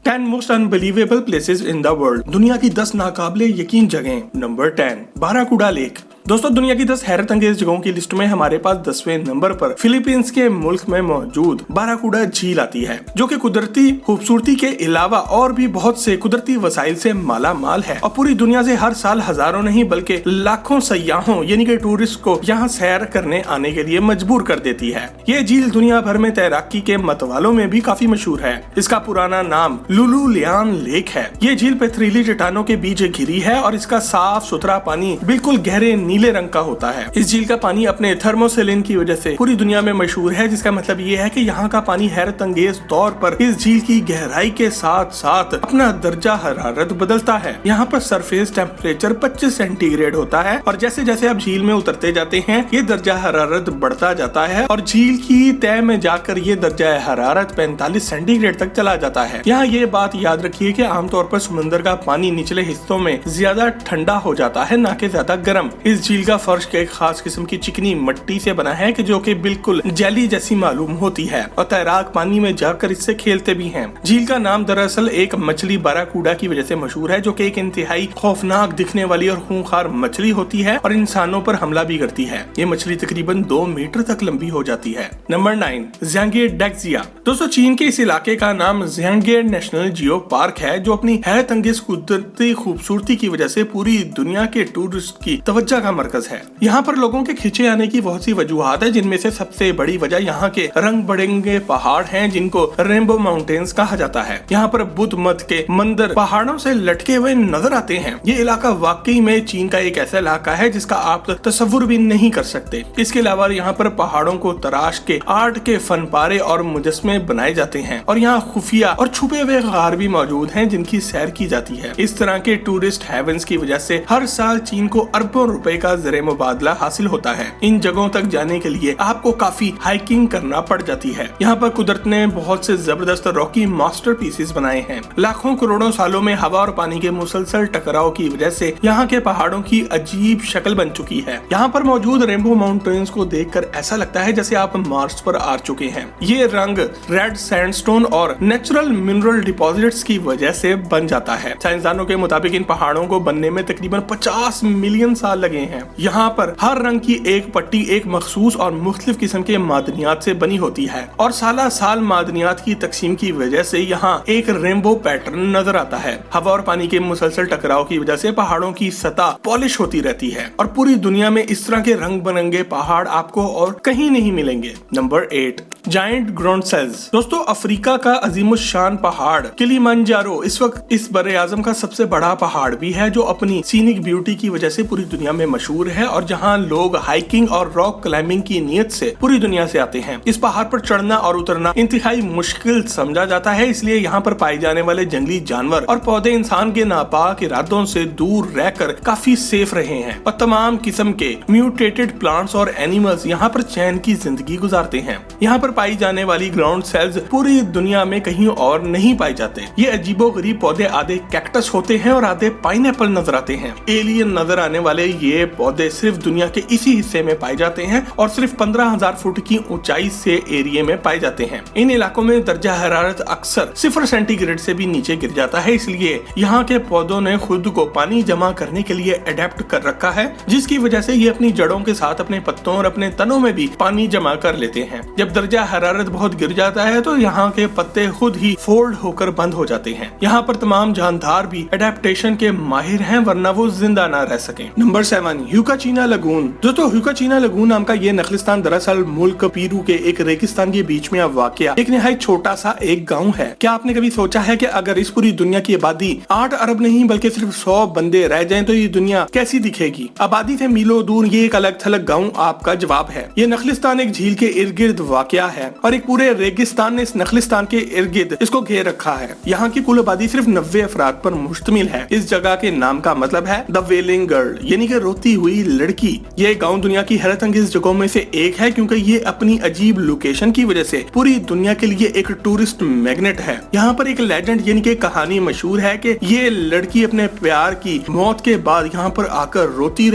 10 most unbelievable places in the world. दुनिया की 10 नाकाबिले यकीन जगहें। Number 10, Barracuda lake. दोस्तों, दुनिया की 10 हैरत अंगेज जगहों की लिस्ट में हमारे पास 10वें नंबर पर फिलीपींस के मुल्क में मौजूद बाराकूडा झील आती है, जो कि कुदरती खूबसूरती के अलावा और भी बहुत से कुदरती वसाइल से माला माल है और पूरी दुनिया से हर साल हजारों नहीं बल्कि लाखों सयाहों यानी कि टूरिस्ट को यहाँ सैर करने आने के लिए मजबूर कर देती है। ये झील दुनिया भर में तैराकी के मतवालों में भी काफी मशहूर है। इसका पुराना नाम लुलुलियान लेक है। ये झील पथरीली चट्टानों के बीच घिरी है और इसका साफ सुथरा पानी बिल्कुल गहरे नीले रंग का होता है। इस झील का पानी अपने थर्मोसेलिन की वजह से पूरी दुनिया में मशहूर है, जिसका मतलब ये है कि यहाँ का पानी हैरत अंगेज तौर पर इस झील की गहराई के साथ साथ अपना दर्जा हरारत बदलता है। यहाँ पर सरफेस टेम्परेचर 25 सेंटीग्रेड होता है और जैसे जैसे आप झील में उतरते जाते हैं ये दर्जा हरारत बढ़ता जाता है और झील की तह में जाकर ये दर्जा हरारत 45 सेंटीग्रेड तक चला जाता है। यहाँ ये बात याद रखिए कि आमतौर पर समुद्र का पानी निचले हिस्सों में ज्यादा ठंडा हो जाता है, ना कि ज्यादा गर्म। इस झील का फर्श एक खास किस्म की चिकनी मिट्टी से बना है कि जो कि बिल्कुल जेली जैसी मालूम होती है और तैराक पानी में जाकर इससे खेलते भी हैं। झील का नाम दरअसल एक मछली बाराकूडा की वजह से मशहूर है, जो कि एक इंतहाई खौफनाक दिखने वाली और खूंखार मछली होती है और इंसानों पर हमला भी करती है। ये मछली तकरीबन 2 मीटर तक लंबी हो जाती है। नंबर 9, ज़ियांगे डेक्सिया। दोस्तों, चीन के इस इलाके का नाम ज़ियांगे नेशनल जियो पार्क है, जो अपनी हैरत अंगेज कुदरती खूबसूरती की वजह से पूरी दुनिया के टूरिस्ट की तवज्जो का मरकज है। यहाँ पर लोगों के खींचे आने की बहुत सी वजूहात है, जिनमें से सबसे बड़ी वजह यहाँ के रंग बिरंगे पहाड़ हैं, जिनको रेनबो माउंटेन्स कहा जाता है। यहाँ पर बुद्ध मत के मंदिर पहाड़ों से लटके हुए नजर आते हैं। ये इलाका वाकई में चीन का एक ऐसा इलाका है जिसका आप तस्वुर भी नहीं कर सकते। इसके अलावा यहाँ पर पहाड़ों को तराश के आर्ट के फनपारे और मुजस्मे बनाए जाते हैं और यहाँ खुफिया और छुपे हुए गार भी मौजूद हैं, जिनकी सैर की जाती है। इस तरह के टूरिस्ट हेवंस की वजह से हर साल चीन को अरबों रुपए का ज़र मुबादला हासिल होता है। इन जगहों तक जाने के लिए आपको काफी हाइकिंग करना पड़ जाती है। यहाँ पर कुदरत ने बहुत से जबरदस्त रॉकी मास्टरपीसेस बनाए हैं। लाखों करोड़ों सालों में हवा और पानी के मुसलसल टकराव की वजह से यहाँ के पहाड़ों की अजीब शक्ल बन चुकी है। यहाँ पर मौजूद रेनबो माउंटेन्स को देखकर ऐसा लगता है जैसे आप मार्स पर आ चुके हैं। ये रंग रेड सैंडस्टोन और नेचुरल मिनरल डिपॉजिट्स की वजह से बन जाता है। साइंसदानों के मुताबिक इन पहाड़ों को बनने में तकरीबन 50 मिलियन साल लगे हैं। यहाँ पर हर रंग की एक पट्टी एक मखसूस और मुख्तलिफ किस्म के मादनियात से बनी होती है और साला साल मादनियात की तकसीम की वजह से यहाँ एक रेनबो पैटर्न नजर आता है। हवा और पानी के मुसलसल टकराव की वजह से पहाड़ों की सतह पॉलिश होती रहती है और पूरी दुनिया में इस तरह के रंग बिरंगे पहाड़ आपको और कहीं नहीं मिलेंगे। Number 8, giant ground cells. दोस्तों, अफ्रीका का अजीमुशान पहाड़ किलिमंजारो इस वक्त इस बरे आजम का सबसे बड़ा पहाड़ भी है, जो अपनी सीनिक ब्यूटी की वजह से पूरी दुनिया में मशहूर है और जहां लोग हाइकिंग और रॉक क्लाइंबिंग की नीयत से पूरी दुनिया से आते हैं। इस पहाड़ पर चढ़ना और उतरना इंतहाई मुश्किल समझा जाता है, इसलिए यहाँ पर पाए जाने वाले जंगली जानवर और पौधे इंसान के नापाक इरादों से दूर रहकर काफी सेफ रहे हैं और तमाम किस्म के म्यूटेटेड प्लांट्स और एनिमल्स यहाँ पर चैन की जिंदगी गुजारते हैं। यहाँ पर पाई जाने वाली ग्राउंड सेल्स पूरी दुनिया में कहीं और नहीं पाए जाते। ये अजीबोगरीब पौधे आधे कैक्टस होते हैं और आधे पाइनएप्पल नजर आते हैं। एलियन नजर आने वाले ये पौधे सिर्फ दुनिया के इसी हिस्से में पाए जाते हैं और सिर्फ 15,000 फुट की ऊंचाई से एरिया में पाए जाते हैं। इन इलाकों में दर्जा हरारत अक्सर 0 सेंटीग्रेड से भी नीचे गिर जाता है, इसलिए यहाँ के पौधों ने खुद को पानी जमा करने के लिए अडेप्ट कर रखा है, जिसकी वजह से ये अपनी जड़ों के साथ अपने पत्तों और अपने तनों में भी पानी जमा कर लेते हैं। जब दर्जा हरारत बहुत गिर जाता है तो यहाँ के पत्ते खुद ही फोल्ड होकर बंद हो जाते हैं। यहाँ पर तमाम जानदार भी अडेप्टेशन के माहिर हैं, वरना वो जिंदा ना रह सके। Number 7, Huacachina lagoon. दोस्तों, ह्यूकाचीना लगून नाम का ये नखलिस्तान दरअसल मुल्क पीरू के एक रेगिस्तान के बीच में वाक़या एक निहायत छोटा सा एक गाँव है। क्या आपने कभी सोचा है कि अगर इस पूरी दुनिया की आबादी 8 अरब नहीं बल्कि सिर्फ 100 बंदे रह जाएं तो ये दुनिया कैसी दिखेगी? आबादी से मीलों दूर ये एक अलग थलग गाँव आपका जवाब है। ये नखलिस्तान एक झील के इर्द गिर्द वाक़या है और एक पूरे रेगिस्तान ने इस नखलिस्तान के इर्द गिर्द इसको घेर रखा है। यहाँ की कुल आबादी सिर्फ 90 अफराद पर मुश्तमिल है। इस जगह के नाम का मतलब है द वेलिंग गर्ल, यानी कि रोती घूमती हुई लड़की। ये गाँव दुनिया की हैरत अंगेज जगहों में से एक है क्योंकि ये अपनी अजीब लोकेशन की वजह से पूरी दुनिया के लिए एक टूरिस्ट मैग्नेट है। यहाँ पर एक लेजेंड यानी कि कहानी मशहूर है कि ये लड़की अपने प्यार की मौत के बाद यहाँ पर आकर रोती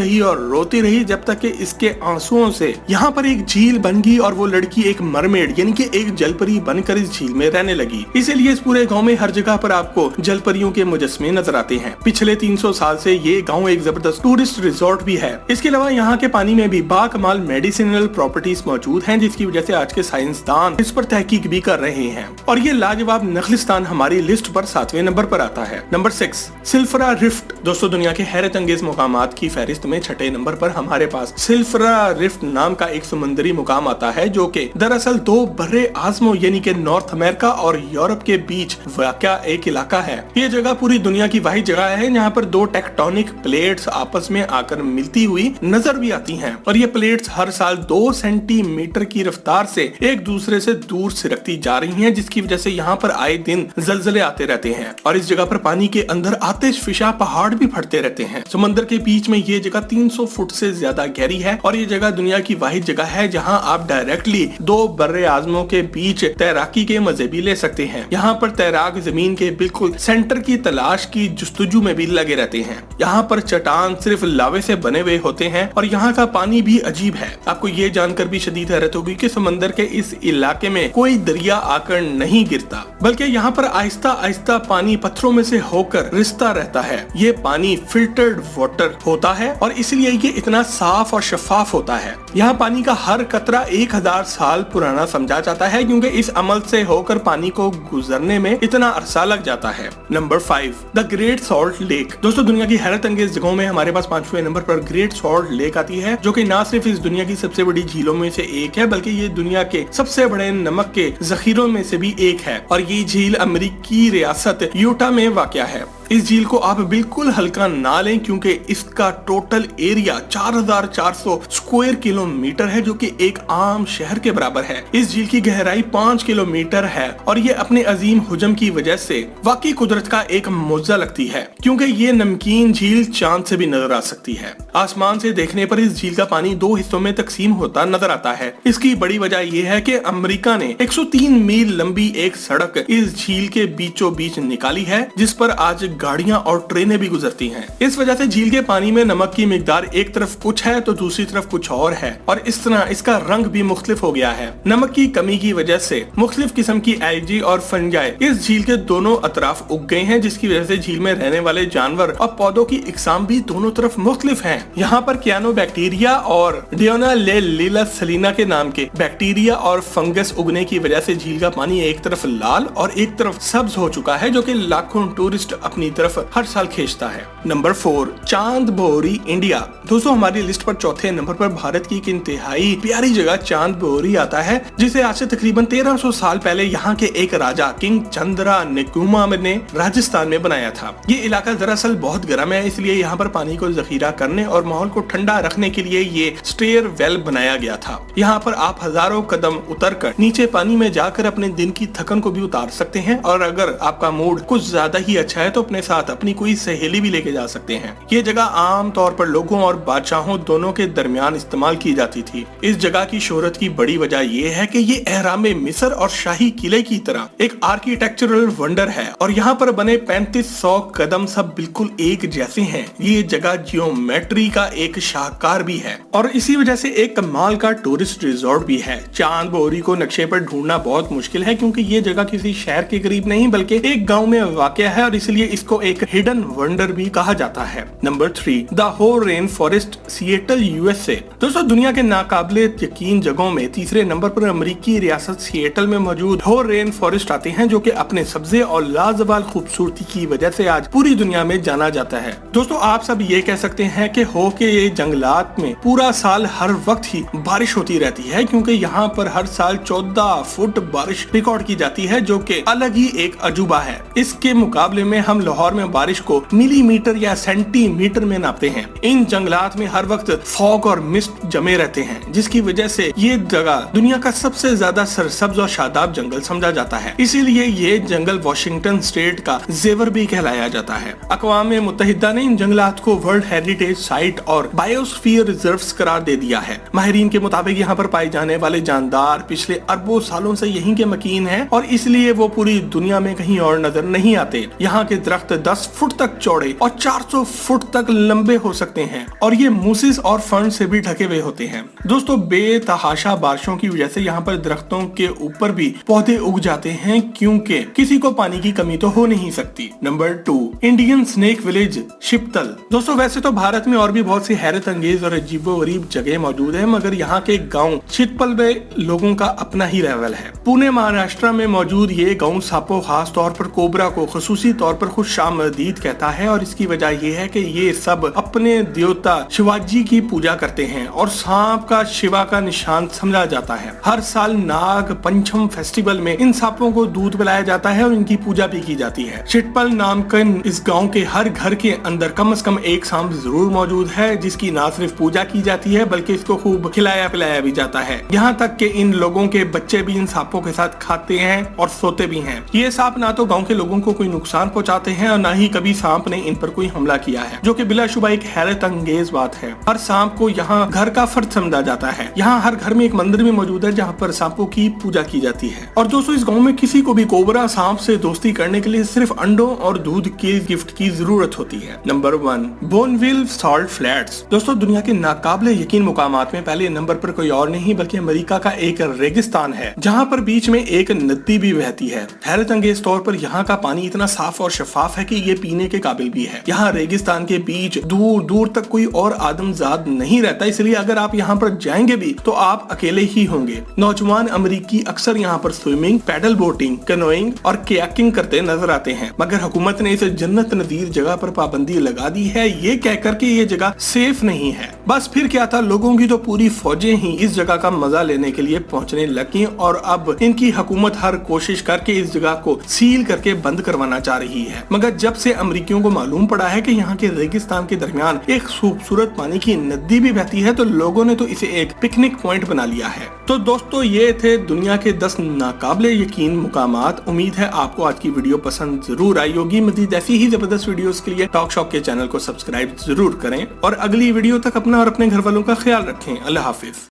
रही जब तक कि इसके आंसुओं से यहाँ पर एक झील बन गई और वो लड़की एक मरमेड यानी कि एक जलपरी बनकर इस झील में रहने लगी। इसीलिए इस पूरे गाँव में हर जगह पर आपको जलपरियों के मुजस्मे नजर आते हैं। पिछले 300 साल से ये गाँव एक जबरदस्त टूरिस्ट रिजॉर्ट भी है। इसके अलावा यहाँ के पानी में भी बाकमाल मेडिसिनल प्रॉपर्टीज मौजूद हैं, जिसकी वजह से आज के साइंसदान इस पर तहकीक भी कर रहे हैं। और ये लाजवाब नखलिस्तान हमारी लिस्ट पर 7वें नंबर पर आता है। Number 6 Silfra rift. दोस्तों दुनिया के हैरत अंगेज मुकामात की फहरिस्त में 6ठे नंबर पर हमारे पास सिल्फरा रिफ्ट नाम का एक समुद्री मुकाम आता है, जो कि दरअसल दो बर्रे आज़मों यानी कि नॉर्थ अमेरिका और यूरोप के बीच वाक़या एक इलाका है। ये जगह पूरी दुनिया की वाहिद जगह है जहाँ पर दो टेक्टोनिक प्लेट्स आपस में आकर मिलती हुई नजर भी आती हैं और ये प्लेट्स हर साल 2 सेंटीमीटर की रफ्तार से एक दूसरे से दूर सिरकती जा रही हैं, जिसकी वजह से यहाँ पर आए दिन जलजले आते रहते हैं और इस जगह पर पानी के अंदर आतिशफिशा पहाड़ भी फटते रहते हैं। समंदर के बीच में ये जगह 300 फुट से ज्यादा गहरी है और ये जगह दुनिया की वाहिद जगह है जहाँ आप डायरेक्टली दो बर्रे आज़मों के बीच तैराकी के मजे भी ले सकते हैं। यहाँ पर तैराक जमीन के बिल्कुल सेंटर की तलाश की जुस्तजू में भी लगे रहते हैं। यहाँ पर चट्टान सिर्फ लावे से बने हुए होते हैं और यहाँ का पानी भी अजीब है। आपको ये जानकर भी शदीद हैरत होगी कि समंदर के इस इलाके में कोई दरिया आकर नहीं गिरता, बल्कि यहाँ पर आहिस्ता आहिस्ता पानी पत्थरों में से होकर रिसता रहता है। ये पानी फिल्टर्ड वाटर होता है और इसलिए ये इतना साफ और शफाफ होता है। यहाँ पानी का हर कतरा 1000 साल पुराना समझा जाता है क्योंकि इस अमल से होकर पानी को गुजरने में इतना अरसा लग जाता है। Number 5 the great salt lake. दोस्तों दुनिया की हैरत अंगेज जगहों में हमारे पास 5वें नंबर पर ग्रेट सॉल्ट लेक आती है, जो कि न सिर्फ इस दुनिया की सबसे बड़ी झीलों में से एक है बल्कि ये दुनिया के सबसे बड़े नमक के जखीरों में से भी एक है और ये झील अमेरिकी रियासत यूटा में वाक़या है। इस झील को आप बिल्कुल हल्का ना लें क्योंकि इसका टोटल एरिया 4400 स्क्वायर किलोमीटर है, जो कि एक आम शहर के बराबर है। इस झील की गहराई 5 किलोमीटर है और ये अपने अजीम हुजम की वजह से वाकई कुदरत का एक मुआवजा लगती है क्योंकि ये नमकीन झील चांद से भी नजर आ सकती है। आसमान से देखने पर इस झील का पानी 2 हिस्सों में तकसीम होता नजर आता है। इसकी बड़ी वजह यह है कि अमेरिका ने 103 मील लंबी एक सड़क इस झील के बीचों बीच निकाली है, जिस पर आज गाड़ियां और ट्रेनें भी गुजरती हैं। इस वजह से झील के पानी में नमक की मिकदार एक तरफ कुछ है तो दूसरी तरफ कुछ और है और इस तरह इसका रंग भी मुख्तलिफ हो गया है। नमक की कमी की वजह से मुख्तलिफ किस्म की एल्गी और फंजाई इस झील के दोनों अतराफ उग गए हैं, जिसकी वजह से झील में रहने वाले जानवर और पौधों की इकसाम भी दोनों तरफ मुख्तलिफ हैं। यहाँ पर क्यानोबैक्टीरिया और डियोनालेलिला सलीना के नाम के बैक्टीरिया और फंगस उगने की वजह से झील का पानी एक तरफ लाल और एक तरफ सब्ज हो चुका है, जो कि लाखों टूरिस्ट अपनी तरफ हर साल खींचता है। नंबर 4 चांद बोरी इंडिया। दोस्तों हमारी लिस्ट पर चौथे नंबर पर भारत की एक इंतहाई प्यारी जगह चांद बोरी आता है, जिसे आज से तकरीबन 1300 साल पहले यहाँ के एक राजा किंग चंद्रा निकुमा ने राजस्थान में बनाया था। ये इलाका दरअसल बहुत गर्म है, इसलिए यहाँ पर पानी को जखीरा करने और माहौल को ठंडा रखने के लिए ये स्टेयर वेल बनाया गया था। यहाँ पर आप हजारों कदम उतरकर नीचे पानी में जाकर अपने दिन की थकन को भी उतार सकते हैं और अगर आपका मूड कुछ ज्यादा ही अच्छा है तो अपने साथ अपनी कोई सहेली भी लेके जा सकते हैं। ये जगह आम तौर पर लोगों और बादशाहों दोनों के दरमियान इस्तेमाल की जाती थी। इस जगह की शोहरत की बड़ी वजह यह है कि ये एहरामे मिस्र और शाही किले की तरह एक आर्किटेक्चरल वंडर है और यहाँ पर बने 3500 कदम सब बिल्कुल एक जैसे हैं। ये जगह जियोमेट्री का एक शाहकार भी है और इसी वजह से एक कमाल का टूरिस्ट रिजॉर्ट भी है। चांद बोरी को नक्शे पर ढूंढना बहुत मुश्किल है क्योंकि ये जगह किसी शहर के करीब नहीं बल्कि एक गाँव में वाक़या है और इसलिए इसको एक हिडन वंडर भी कहा जाता है। Number 3 the Hoh rain forest Seattle USA. दोस्तों दुनिया के नाकाबिले यकीन जगहों में तीसरे नंबर पर अमेरिकी रियासत सिएटल में मौजूद होल रेन फॉरेस्ट आते हैं, जो कि अपने सब्जे और लाजवाब खूबसूरती की वजह से आज पूरी दुनिया में जाना जाता है। दोस्तों आप सब ये कह सकते हैं कि ये जंगलात में पूरा साल हर वक्त ही बारिश होती रहती है क्योंकि यहाँ पर हर साल 14 फुट बारिश रिकॉर्ड की जाती है, जो कि अलग ही एक अजूबा है। इसके मुकाबले में हम लाहौर में बारिश को मिलीमीटर या सेंटीमीटर में नापते हैं। इन जंगलात में हर वक्त फॉग और मिस्ट जमे रहते हैं, जिसकी वजह से ये जगह दुनिया का सबसे ज्यादा सरसब्ज और शादाब जंगल समझा जाता है। इसीलिए ये जंगल वाशिंगटन स्टेट का जेवर भी कहलाया जाता है। अक़वाम मुत्तहिदा ने इन जंगलात को वर्ल्ड हेरिटेज साइट और बायोस्फीयर रिजर्व्स करार दे दिया है। माहिरीन के मुताबिक यहाँ पर पाए जाने वाले जानदार पिछले अरबों सालों से यहीं के मकीन हैं और इसलिए वो पूरी दुनिया में कहीं और नजर नहीं आते। यहाँ के दरख्त 10 फुट तक चौड़े और 400 फुट तक लंबे हो सकते हैं और ये मूसिस और फर्न से भी ढके हुए होते हैं। दोस्तों, बेतहाशा बारिशों की वजह से यहाँ पर दरख्तों के ऊपर भी पौधे उग जाते हैं, क्योंकि किसी को पानी की कमी तो हो नहीं सकती। Number 2, Indian snake village Shetphal. दोस्तों, वैसे तो भारत में और भी बहुत सी हैरत अंगेज और अजीबोगरीब जगह मौजूद है, मगर यहाँ के गाँव शिपतल में लोगों का अपना ही लेवल है। पुणे महाराष्ट्र में मौजूद ये गाँव सांपों, खास तौर पर कोबरा को खसूसी तौर पर खुशामदीद कहता है और इसकी वजह ये है कि ये सब अपने देवता शिवाजी की पूजा करते हैं और सांप का शिवा का निशान समझा जाता है। हर साल नाग पंचम फेस्टिवल में इन सांपों को दूध पिलाया जाता है और इनकी पूजा भी की जाती है। शिटपल नाम के इस गांव के हर घर के अंदर कम से कम एक सांप जरूर मौजूद है, जिसकी ना सिर्फ पूजा की जाती है बल्कि इसको खूब खिलाया पिलाया भी जाता है। यहाँ तक कि इन लोगों के बच्चे भी इन सांपों के साथ खाते हैं और सोते भी हैं। ये सांप ना तो गाँव के लोगों को कोई नुकसान पहुँचाते हैं और न ही कभी सांप ने इन पर कोई हमला किया है, जो कि बिलाशुबा एक हैरत अंगेज बात है। हर सांप को यहाँ घर का फर्द समझा जाता है। यहाँ हर घर में एक मंदिर भी मौजूद है जहाँ पर सांपों की पूजा की जाती है। और दोस्तों, इस गांव में किसी को भी कोबरा सांप से दोस्ती करने के लिए सिर्फ अंडों और दूध के गिफ्ट की जरूरत होती है। Number 1, Bonneville salt flats. दोस्तों, दुनिया के नाकाबिले यकीन मुकामात में पहले नंबर पर कोई और नहीं बल्कि अमेरिका का एक रेगिस्तान है, जहाँ पर बीच में एक नदी भी बहती है। हैरत अंगेज तौर पर यहाँ का पानी इतना साफ और शफाफ है कि ये पीने के काबिल भी है। यहाँ रेगिस्तान के बीच दूर दूर तक कोई और आदमजाद नहीं रहता, इसलिए अगर आप यहाँ पर जाएंगे भी तो आप अकेले ही होंगे। नौजवान अमेरिकी अक्सर यहाँ पर स्विमिंग, पैडल बोटिंग, कैनोइंग और कयाकिंग करते नजर आते हैं, मगर हुकूमत ने इस जन्नत नजीर जगह पर पाबंदी लगा दी है, ये कहकर के ये जगह सेफ नहीं है। बस फिर क्या था, लोगों की तो पूरी फौजें ही इस जगह का मजा लेने के लिए पहुंचने लगी और अब इनकी हुकूमत हर कोशिश करके इस जगह को सील करके बंद करवाना चाह रही है। मगर जब से अमेरिकियों को मालूम पड़ा है कि यहाँ के रेगिस्तान के दरमियान एक खूबसूरत पानी की नदी भी बहती है, तो लोगों ने तो इसे एक पिकनिक पॉइंट बना लिया है। तो दोस्तों, ये थे दुनिया के 10 नाकाबिले यकीन मुकामात। उम्मीद है आपको आज की वीडियो पसंद जरूर आई होगी। मजीद ऐसी ही जबरदस्त वीडियोस के लिए टॉक शॉप के चैनल को सब्सक्राइब जरूर करें और अगली वीडियो तक अपना और अपने घर वालों का ख्याल रखें। अल्लाह हाफिज।